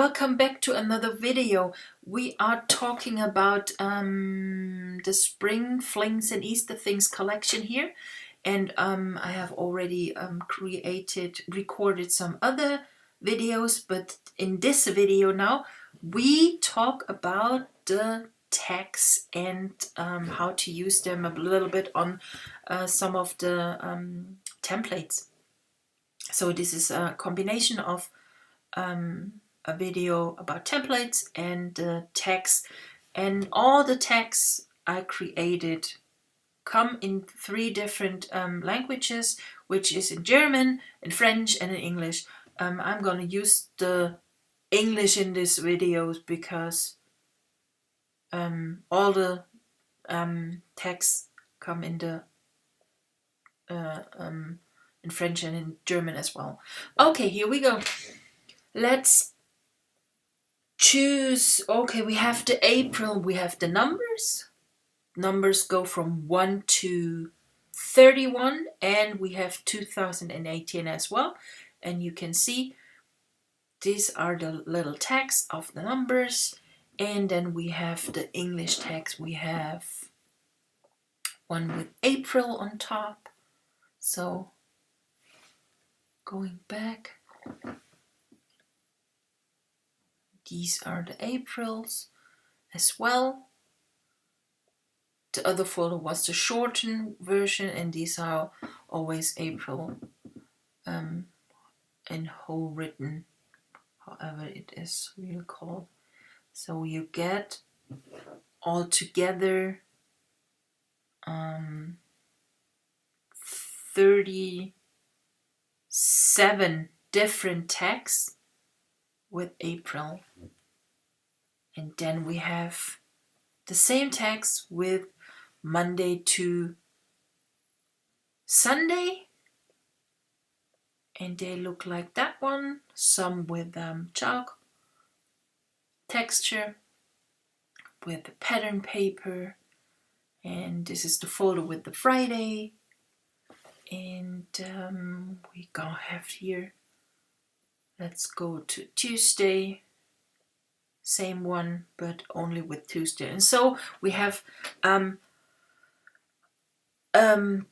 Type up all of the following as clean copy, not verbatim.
welcome back to another video. We are talking about the Spring Flings and Easter Things collection here, and I have already recorded some other videos, but in this video now we talk about the tags and how to use them a little bit on some of the templates. So this is a combination of a video about templates and tags, and all the tags I created come in 3 different languages, which is in German, in French and in English. I'm gonna use the English in this videos because all the tags come in the in French and in German as well. Okay, here we go. Let's choose. Okay, we have the April, we have the numbers. Numbers go from 1 to 31, and we have 2018 as well. And you can see these are the little tags of the numbers. And then we have the English tags. We have one with April on top. So going back, these are the Aprils as well. The other folder was the shortened version, and these are always April in whole written, however it is really called. So you get all together 37 different tags with April. And then we have the same tags with Monday to Sunday, and they look like that one. Some with chalk texture, with the pattern paper, and this is the folder with the Friday. And we gonna have here, let's go to Tuesday, same one but only with Tuesday. And so we have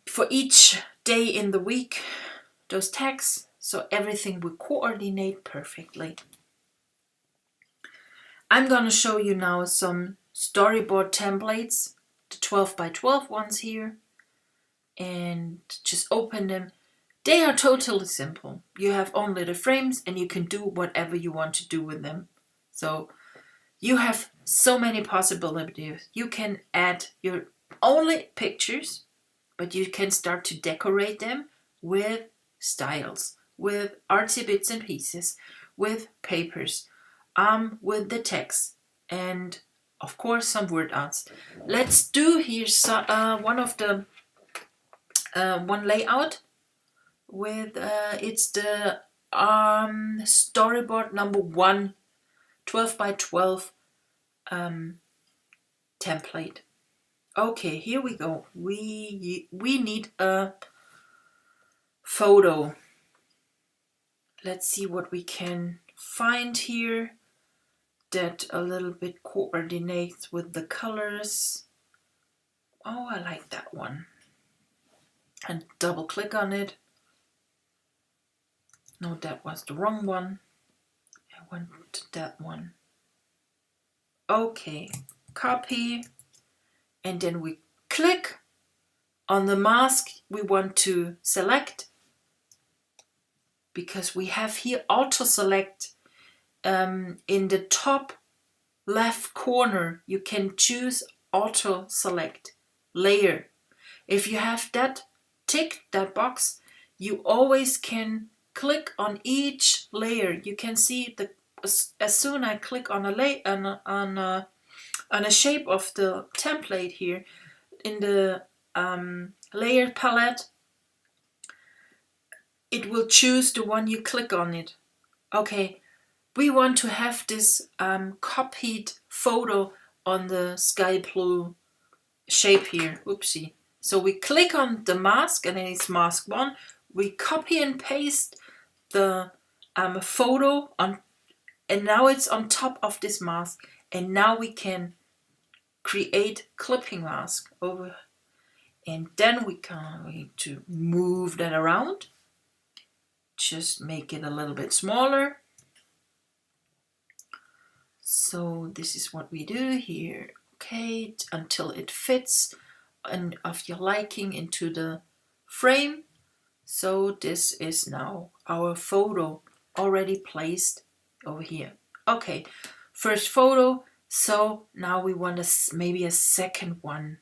for each day in the week those tags, so everything will coordinate perfectly. I'm gonna show you now some storyboard templates, the 12 by 12 ones here, and just open them. They are totally simple. You have only the frames and you can do whatever you want to do with them. So you have so many possibilities. You can add your only pictures, but you can start to decorate them with styles, with artsy bits and pieces, with papers, with the text, and of course some word arts. Let's do here one of the one layout with it's the storyboard number 1, 12 by 12 template. Okay, here we go. We need a photo. Let's see what we can find here that a little bit coordinates with the colors. Oh, I like that one. And double click on it. No, that was the wrong one. I want that one. Okay, copy. And then we click on the mask we want to select, because we have here auto select in the top left corner. You can choose auto select layer. If you have that tick, that box, you always can click on each layer. You can see the as soon I click on a shape of the template here in the layer palette, it will choose the one you click on it. Okay, we want to have this copied photo on the sky blue shape here. Oopsie. So we click on the mask, and then it's mask 1. We copy and paste the photo on And now it's on top of this mask. And now we can create clipping mask over. And then we going to move that around. Just make it a little bit smaller. So this is what we do here. Okay, until it fits and of your liking into the frame. So this is now our photo already placed over here. Okay, first photo. So now we want maybe a second one.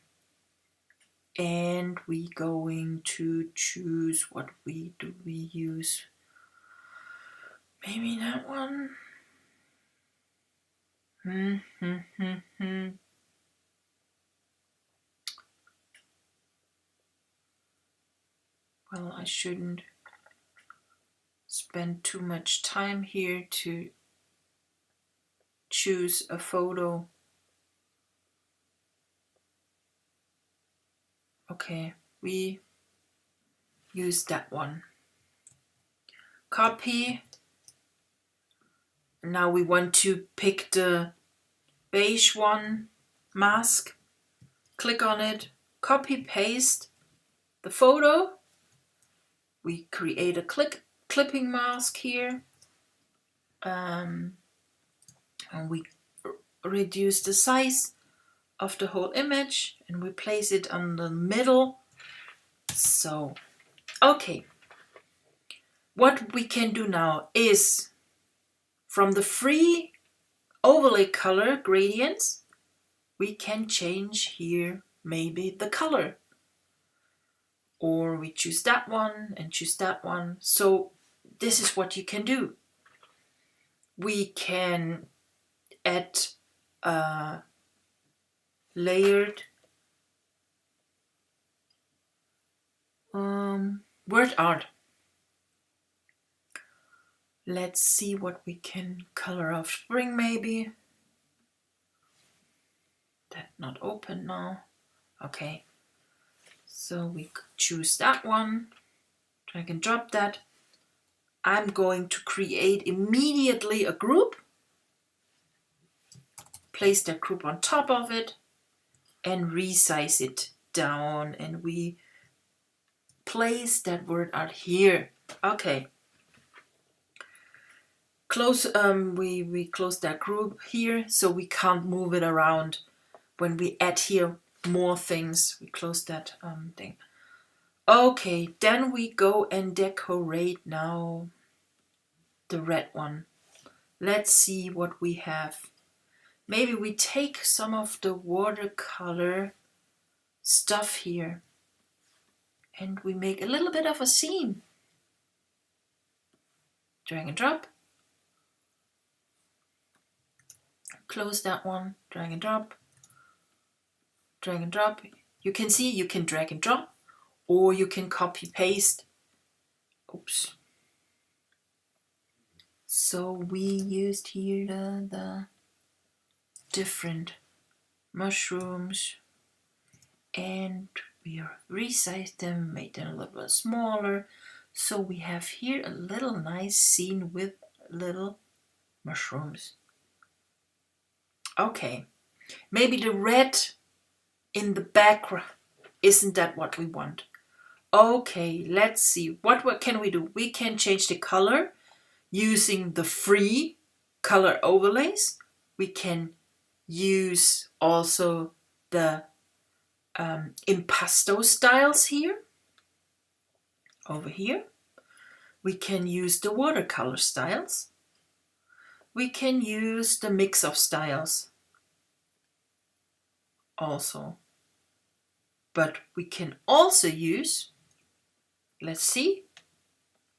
And we going to choose what we use. Maybe that one. Well, I shouldn't spend too much time here to choose a photo. Okay, we use that one. Copy. Now we want to pick the beige one, mask. Click on it, copy, paste the photo. We create a clipping mask here. And we reduce the size of the whole image and we place it on the middle. So, okay. What we can do now is from the free overlay color gradients, we can change here maybe the color. Or we choose that one and choose that one. So this is what you can do. We can add layered word art. Let's see what we can color of spring maybe. That not open now. Okay. So we choose that one. Drag and drop that. I'm going to create immediately a group. Place that group on top of it and resize it down, and we place that word art here. Okay. Close. We close that group here, so we can't move it around. When we add here more things, we close that thing. Okay, then we go and decorate now the red one. Let's see what we have. Maybe we take some of the watercolor stuff here and we make a little bit of a scene. Drag and drop. Close that one. Drag and drop. Drag and drop. You can see you can drag and drop or you can copy paste. Oops. So we used here the different mushrooms and we resized them, made them a little bit smaller. So we have here a little nice scene with little mushrooms. Okay, maybe the red in the background, isn't that what we want? Okay, let's see, what can we do? We can change the color using the free color overlays. We can use also the impasto styles here, over here. We can use the watercolor styles. We can use the mix of styles also. But we can also use, let's see,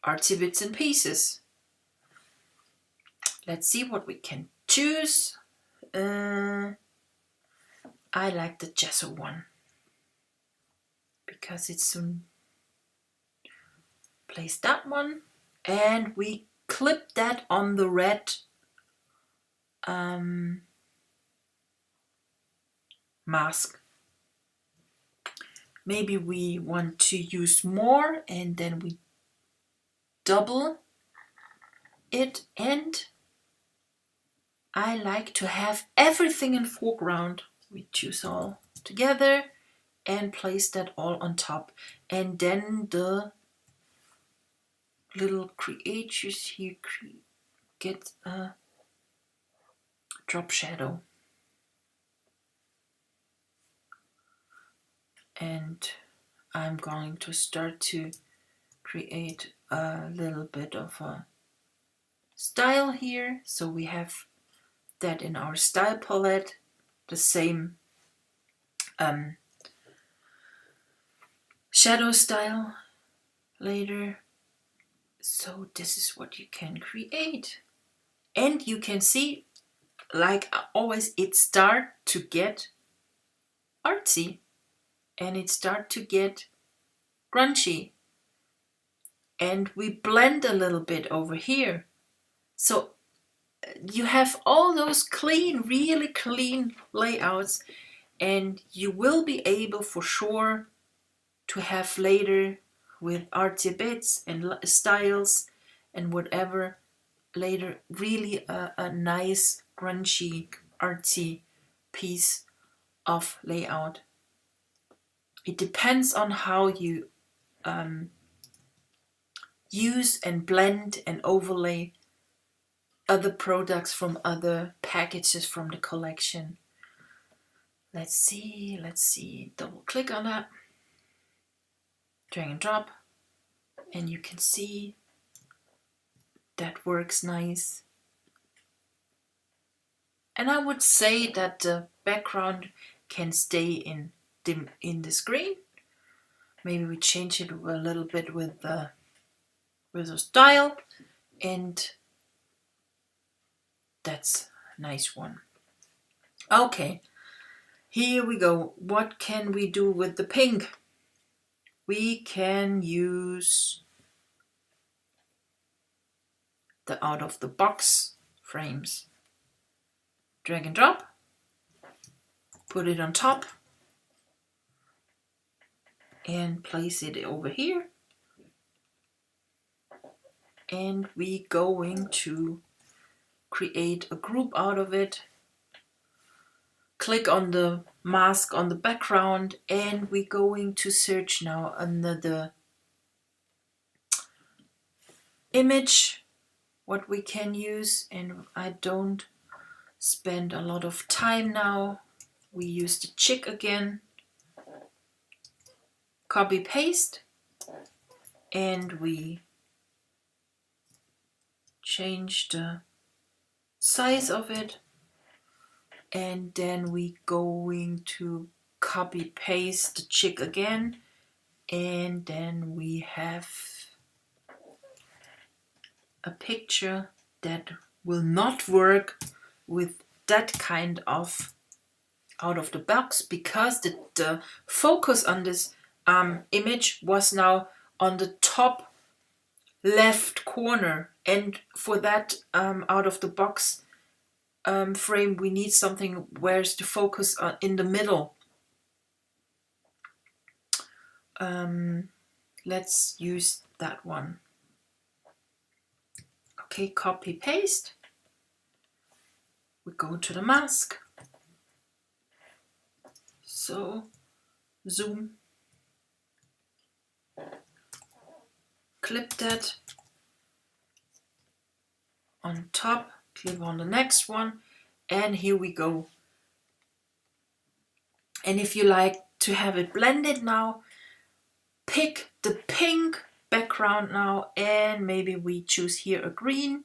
artsy bits and pieces. Let's see what we can choose. I like the gesso one because it's soon. Place that one and we clip that on the red mask. Maybe we want to use more and then we double it and I like to have everything in foreground. We choose all together and place that all on top. And then the little creatures here get a drop shadow. And I'm going to start to create a little bit of a style here. So we have that in our style palette, the same shadow style later. So this is what you can create. And you can see, like always, it start to get artsy and it start to get grungy. And we blend a little bit over here. So you have all those clean, really clean layouts, and you will be able for sure to have later with artsy bits and styles and whatever later really a nice grungy artsy piece of layout. It depends on how you use and blend and overlay other products from other packages from the collection. Let's see, double click on that, drag and drop, and you can see that works nice. And I would say that the background can stay in the screen. Maybe we change it a little bit with the style, and that's a nice one. Okay, here we go. What can we do with the pink? We can use the out of the box frames. Drag and drop, put it on top, and place it over here. And we're going to create a group out of it. Click on the mask on the background, and we're going to search now under the image what we can use, and I don't spend a lot of time now. We use the chick again, copy paste, and we change the size of it, and then we going to copy paste the chick again, and then we have a picture that will not work with that kind of out of the box, because the focus on this image was now on the top left corner, and for that out of the box frame we need something where's the focus in the middle. Let's use that one. Okay, copy paste. We go to the mask. So zoom, clip that on top, click on the next one, and here we go. And if you like to have it blended now, pick the pink background now, and maybe we choose here a green,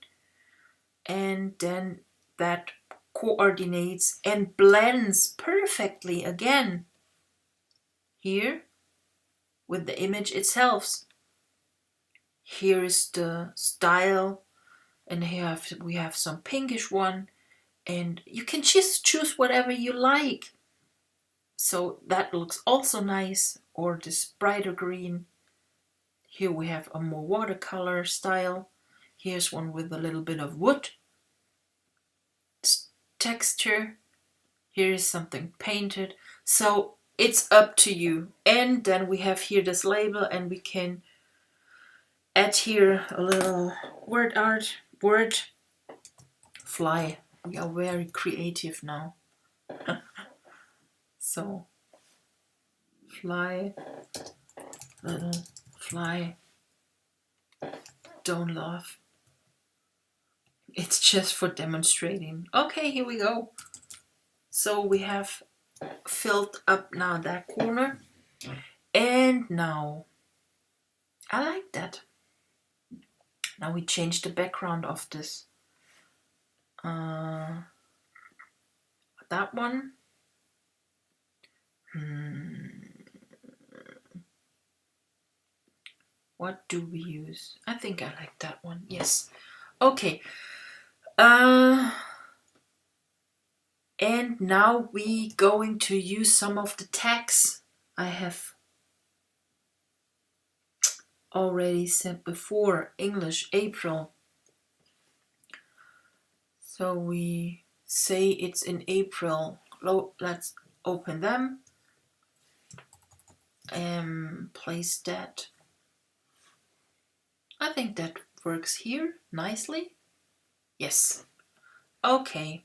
and then that coordinates and blends perfectly again here with the image itself. Here is the style, and here we have some pinkish one, and you can just choose whatever you like. So that looks also nice, or this brighter green. Here we have a more watercolor style. Here's one with a little bit of wood texture. Here is something painted. So it's up to you. And then we have here this label, and we can add here a little word art, word, fly, We are very creative now. So, fly, little fly, don't laugh. It's just for demonstrating. Okay, here we go. So we have filled up now that corner. And now, I like that. Now we change the background of this. That one. What do we use? I think I like that one. Yes. Okay. And now we going to use some of the tags I have already said before. English, April. So we say it's in April. Let's open them and place that. I think that works here nicely. Yes. Okay.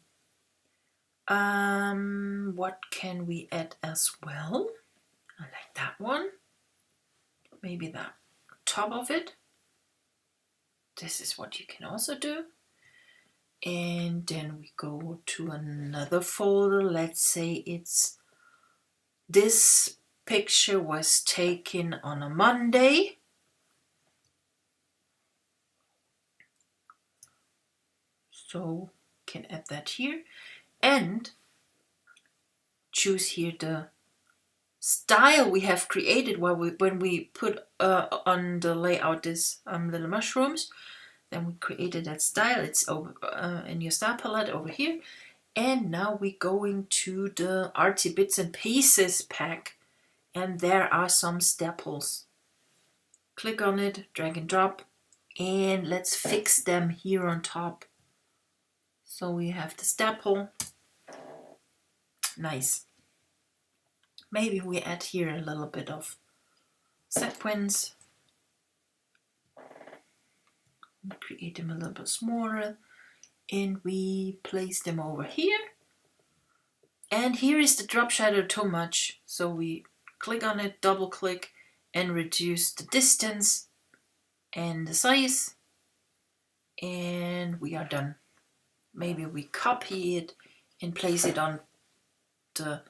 What can we add as well? I like that one. Maybe that top of it. This is what you can also do. And then we go to another folder. Let's say it's this picture was taken on a Monday. So can add that here and choose here the style we have created when we put on the layout this little mushrooms. Then we created that style. It's over in your style palette over here. And now we're going to the Artsy Bits and Pieces pack. And there are some staples. Click on it, drag and drop. And let's fix them here on top. So we have the staple. Nice. Maybe we add here a little bit of sequins. Create them a little bit smaller. And we place them over here. And here is the drop shadow too much. So we click on it, double click, and reduce the distance and the size. And we are done. Maybe we copy it and place it on the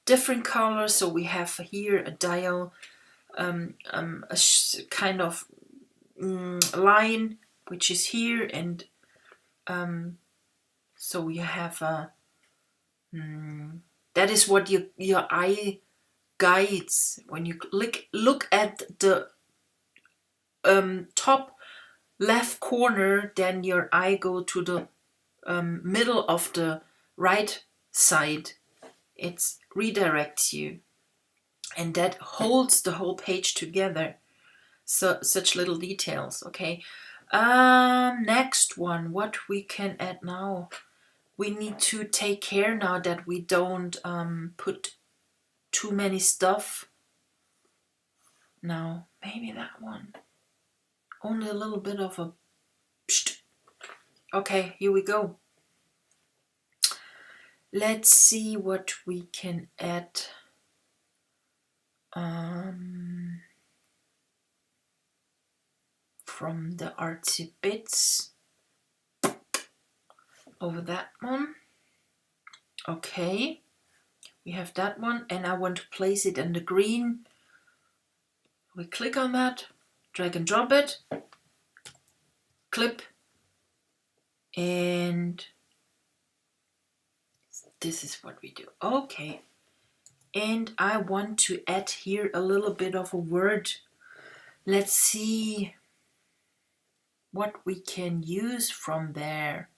different color. So we have here a dial, a kind of line which is here, and so we have a that is what your eye guides when you look at the top left corner. Then your eye go to the middle of the right side. It redirects you, and that holds the whole page together. So such little details. Okay. Next one, what we can add now. We need to take care now that we don't put too many stuff. Now, maybe that one. Only a little bit of a... Okay, here we go. Let's see what we can add. From the Artsy Bits. Over that one. Okay. We have that one, and I want to place it in the green. We click on that, drag and drop it, clip, and this is what we do. Okay. And I want to add here a little bit of a word. Let's see what we can use from there.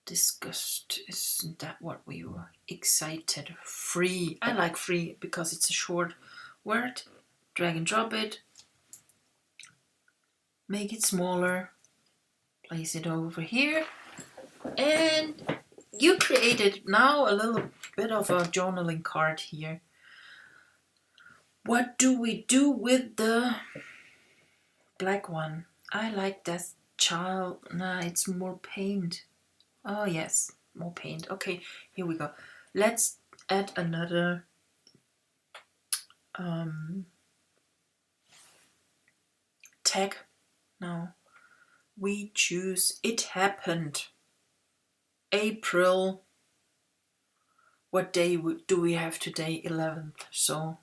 Disgust, isn't that what we were excited? Free. I like free because it's a short word. Drag and drop it. Make it smaller. Place it over here. And you created now a little bit of a journaling card here. What do we do with the black one? I like that child. Nah, it's more paint. Oh yes, more paint. Okay, here we go. Let's add another tag. Now we choose It Happened. April. What day do we have today? 11th. So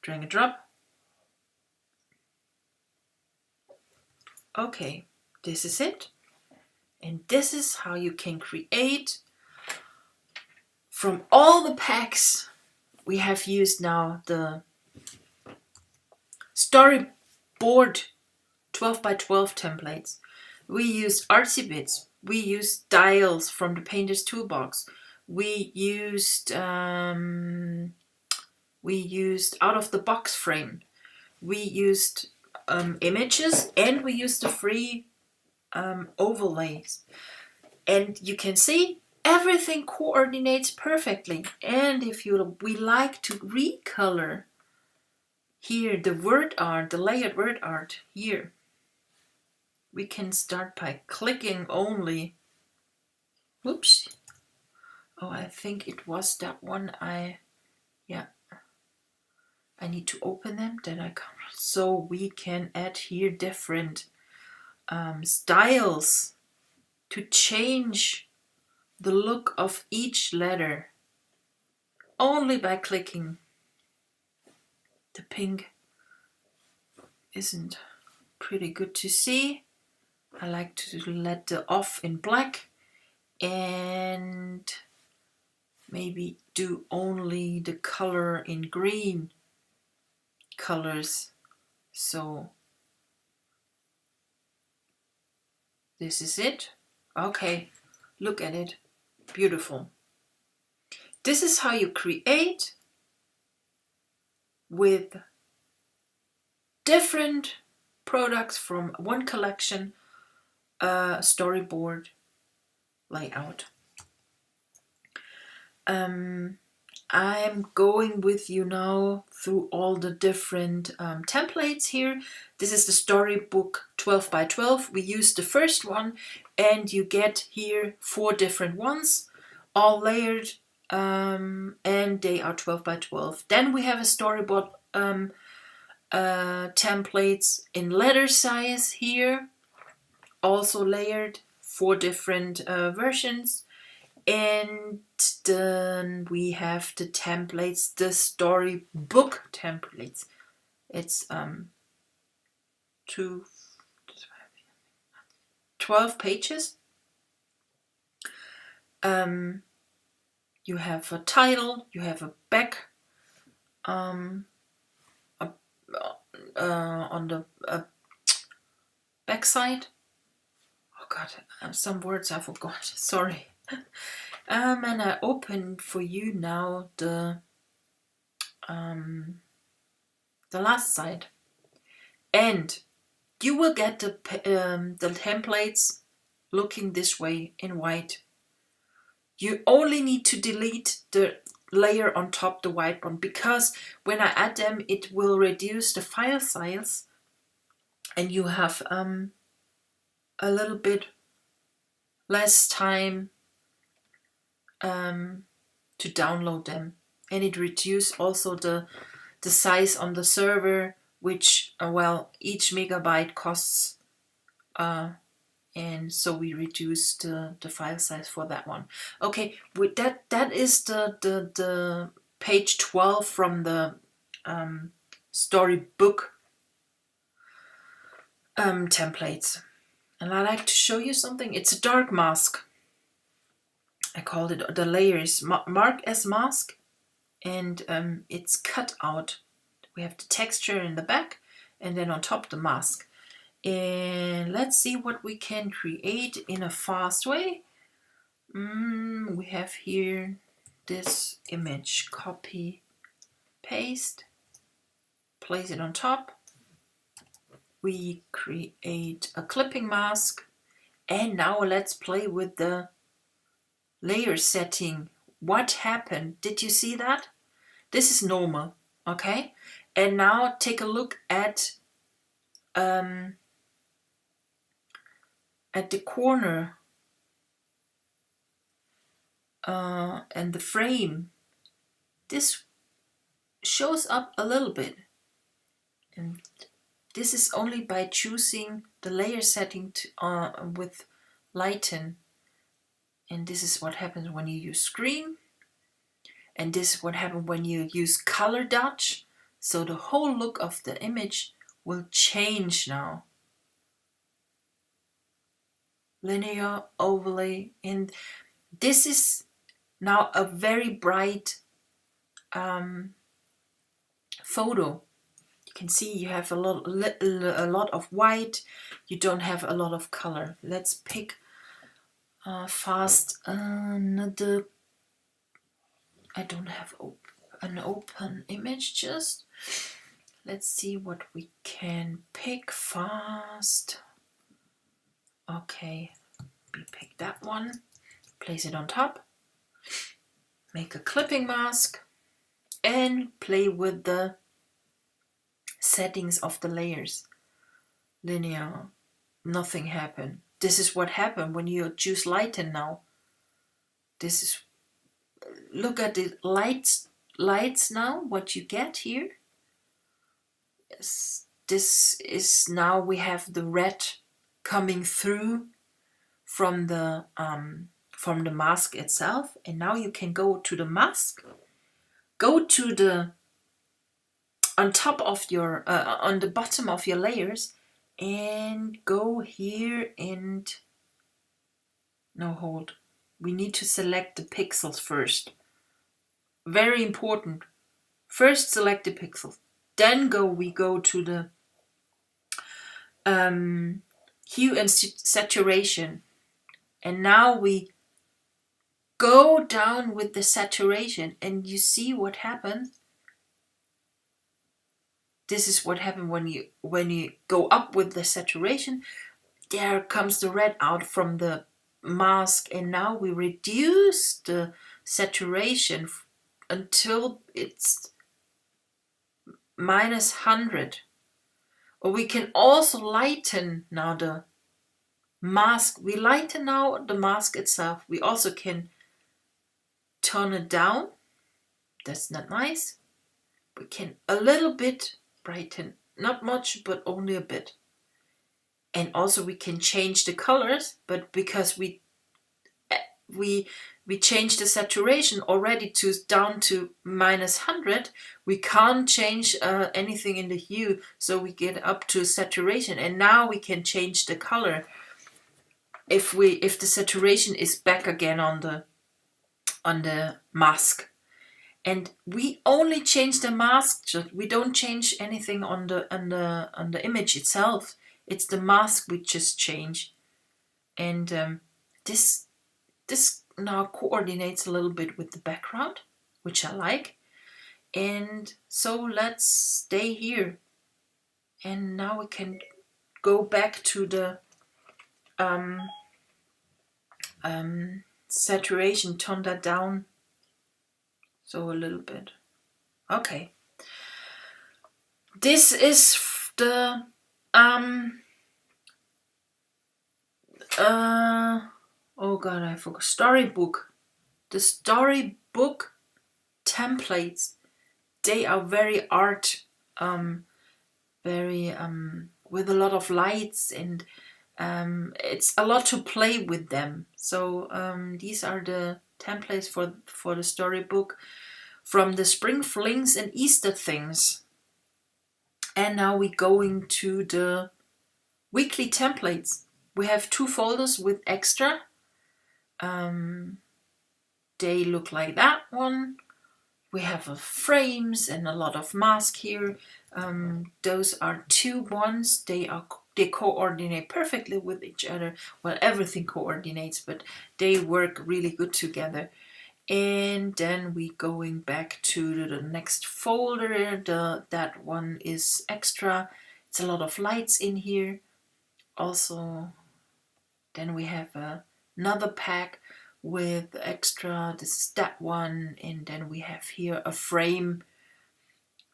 drag and drop. Okay, this is it. And this is how you can create from all the packs we have used now the storyboard 12 by 12 templates. We used artsy bits. We used dials from the Painter's Toolbox. We used out of the box frame. We used images, and we used the free overlays. And you can see everything coordinates perfectly. And if we like to recolor here the word art, the layered word art here, we can start by clicking only. Whoops. Oh, I think it was that one. I need to open them. Then I come. So we can add here different styles to change the look of each letter only by clicking. The pink isn't pretty good to see. I like to let the off in black and maybe do only the color in green colors. So this is it. Okay, look at it. Beautiful. This is how you create with different products from one collection a storyboard layout. I'm going with you now through all the different templates here. This is the storybook 12 by 12. We used the first one, and you get here 4 different ones, all layered, and they are 12 by 12. Then we have a storyboard templates in letter size here, also layered, 4 different versions. And then we have the templates, the storybook templates. It's 12 pages. You have a title, you have a back on the back side. Oh God, some words I forgot. Sorry. And I opened for you now the last side, and you will get the templates looking this way in white. You only need to delete the layer on top, the white one, because when I add them, it will reduce the file size, and you have a little bit less time to download them, and it reduces also the size on the server, which each megabyte costs, and so we reduced the file size for that one. Okay, with that is the page 12 from the storybook templates. And I like to show you something. It's a dark mask. I called it the layers mark as mask, and it's cut out. We have the texture in the back, and then on top the mask. And let's see what we can create in a fast way. We have here this image, copy, paste, place it on top. We create a clipping mask, and now let's play with the layer setting. What happened? Did you see that? This is normal, okay? And now take a look at the corner and the frame, this shows up a little bit. And this is only by choosing the layer setting with lighten. And this is what happens when you use screen. And this is what happens when you use color dodge. So the whole look of the image will change now. Linear overlay. And this is now a very bright photo. You can see you have a lot of white. You don't have a lot of color. Let's pick fast another. I don't have an open image just. Let's see what we can pick fast. Okay, we pick that one. Place it on top. Make a clipping mask and play with the settings of the layers. Linear, nothing happened. This is what happened when you choose lighten now. This is, look at the lights now, what you get here. Yes, this is now we have the red coming through from the mask itself, and now you can go to the mask, go to the on top of your on the bottom of your layers, and go here and no, hold, we need to select the pixels first. Very important. First select the pixels, then we go to the hue and saturation, and now we go down with the saturation, and you see what happens. This is what happens when you go up with the saturation. There comes the red out from the mask, and now we reduce the saturation until it's -100. Or we can also lighten now the mask. We lighten now the mask itself. We also can turn it down. That's not nice. We can a little bit brighten, not much, but only a bit. And also we can change the colors, but because we changed the saturation already down to -100, we can't change anything in the hue, so we get up to saturation, and now we can change the color if the saturation is back again on the mask. And we only change the mask, we don't change anything on the image itself. It's the mask we just change. And this now coordinates a little bit with the background, which I like. And so let's stay here. And now we can go back to the saturation, turn that down. So a little bit. Okay. This is the oh god, I forgot. Storybook. The storybook templates. They are very art, very with a lot of lights, and it's a lot to play with them. So these are the templates for the storybook from the spring flings and Easter things. And now we're going to the weekly templates. We have 2 folders with extra. They look like that one. We have frames and a lot of mask here. Those are 2 ones. They coordinate perfectly with each other. Well, everything coordinates, but they work really good together. And then we going back to the next folder. That one is extra. It's a lot of lights in here. Also, then we have another pack with extra. This is that one. And then we have here a frame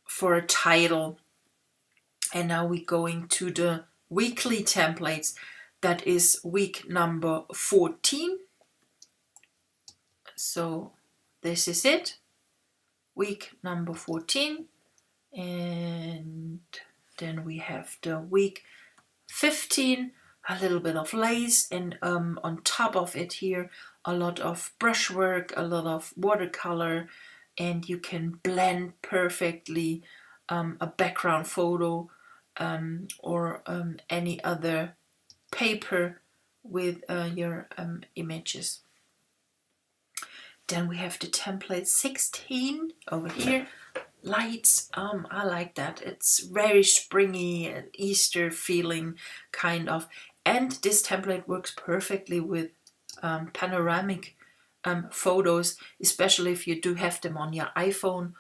for a title. And now we're going to the weekly templates. That is week number 14. So this is it, week number 14, and then we have the week 15, a little bit of lace, and on top of it here a lot of brushwork, a lot of watercolor, and you can blend perfectly a background photo or any other paper with your images. Then we have the template 16 over here. Lights, I like that. It's very springy, Easter feeling kind of. And this template works perfectly with panoramic photos, especially if you do have them on your iPhone.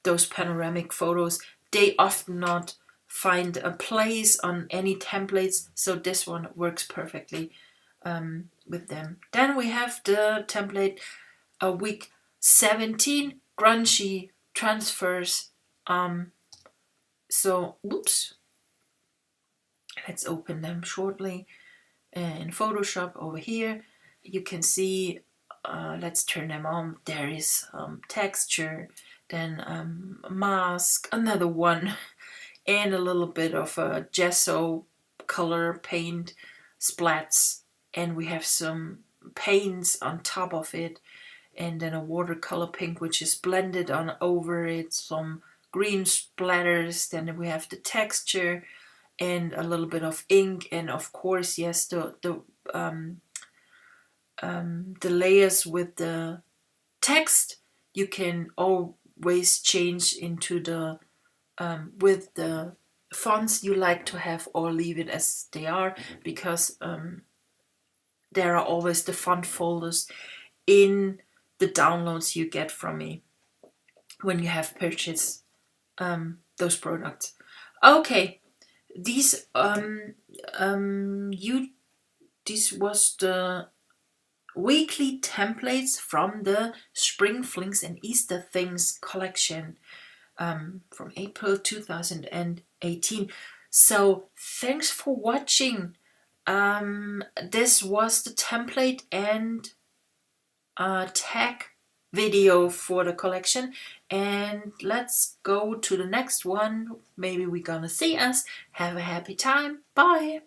Those panoramic photos, they often not find a place on any templates, so this one works perfectly with them. Then we have the template week 17, grungy transfers. So oops, let's open them shortly in Photoshop. Over here you can see, let's turn them on. There is texture, then mask, another one, and a little bit of a gesso color paint splats, and we have some paints on top of it, and then a watercolor pink which is blended on over it, some green splatters, then we have the texture and a little bit of ink, and of course, yes, the layers with the text you can always change into the with the fonts you like to have, or leave it as they are, because there are always the font folders in the downloads you get from me when you have purchased those products. Okay, these this was the weekly templates from the Spring Flings and Easter Things collection from April 2018. So thanks for watching. This was the template and tag video for the collection, and let's go to the next one. Maybe we're gonna see us. Have a happy time. Bye.